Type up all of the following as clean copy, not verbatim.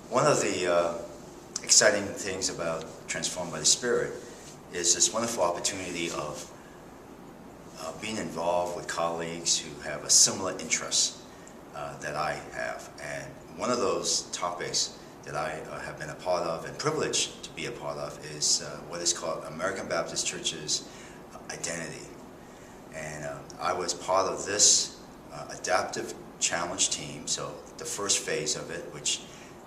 One of the exciting things about Transformed by the Spirit is this wonderful opportunity of being involved with colleagues who have a similar interest that I have. And one of those topics that I have been a part of and privileged to be a part of is what is called American Baptist Church's identity. And I was part of this adaptive challenge team, so the first phase of it, which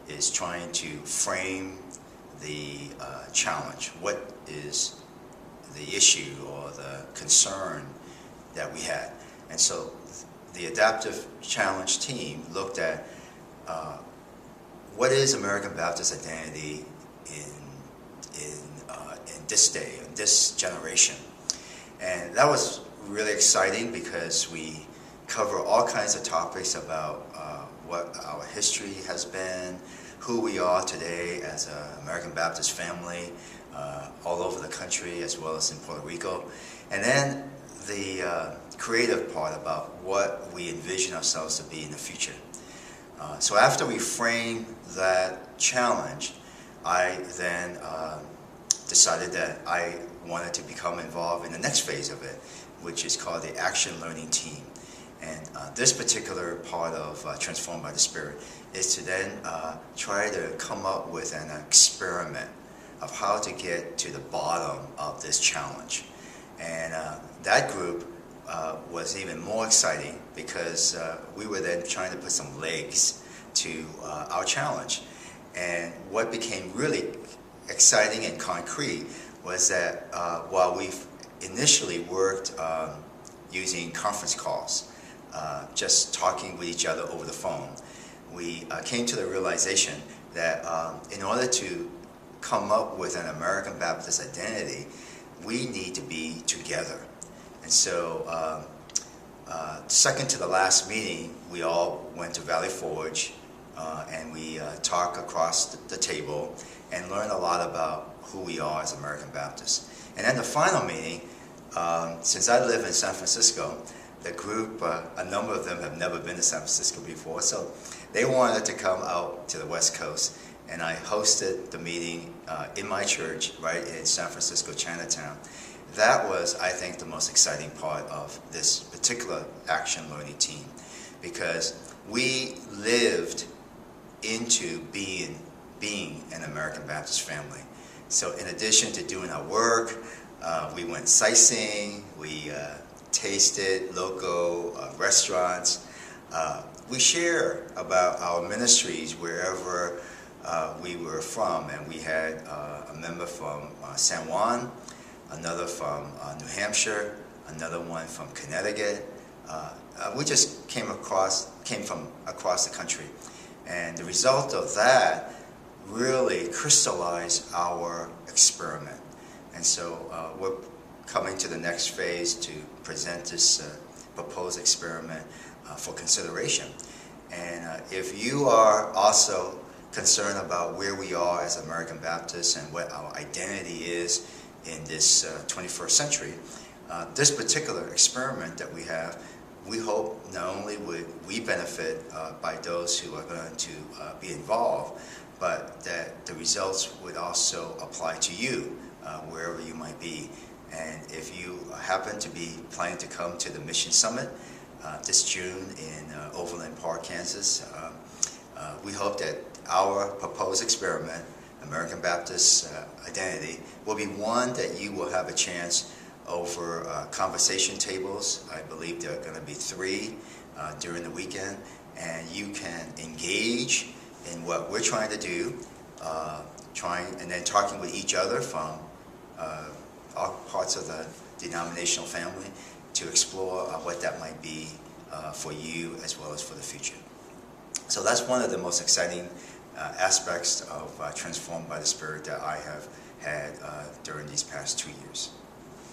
is trying to frame the challenge. What is the issue or the concern that we had? And so the adaptive challenge team looked at what is American Baptist identity in this day, in this generation. And that was really exciting because we cover all kinds of topics about what our history has been, who we are today as an American Baptist family all over the country as well as in Puerto Rico. And then the creative part about what we envision ourselves to be in the future. So after we framed that challenge, I then decided that I wanted to become involved in the next phase of it, which is called the Action Learning Team. And this particular part of Transformed by the Spirit is to then try to come up with an experiment of how to get to the bottom of this challenge. And that group was even more exciting because we were then trying to put some legs to our challenge. And what became really exciting and concrete was that while we've initially worked using conference calls, just talking with each other over the phone, we came to the realization that in order to come up with an American Baptist identity, we need to be together. And so second to the last meeting, we all went to Valley Forge and we talked across the table and learned a lot about who we are as American Baptists. And then the final meeting, since I live in San Francisco, the group, a number of them have never been to San Francisco before, so they wanted to come out to the West Coast, and I hosted the meeting in my church right in San Francisco, Chinatown. That was, I think, the most exciting part of this particular Action Learning Team, because we lived into being an American Baptist family. So in addition to doing our work, we went sightseeing, we tasted local restaurants. We share about our ministries wherever we were from, and we had a member from San Juan, another from New Hampshire, another one from Connecticut. We just came from across the country, and the result of that really crystallized our experiment. And so we're coming to the next phase to present this proposed experiment for consideration. And if you are also concerned about where we are as American Baptists and what our identity is in this 21st century, this particular experiment that we have, we hope not only would we benefit by those who are going to be involved, but that the results would also apply to you wherever you might be. And if you happen to be planning to come to the Mission Summit this June in Overland Park, Kansas, we hope that our proposed experiment, American Baptist identity, will be one that you will have a chance over conversation tables. I believe there are going to be 3 during the weekend, and you can engage in what we're trying to do, and then talking with each other from all parts of the denominational family to explore what that might be for you as well as for the future. So that's one of the most exciting aspects of Transformed by the Spirit that I have had during these past 2 years.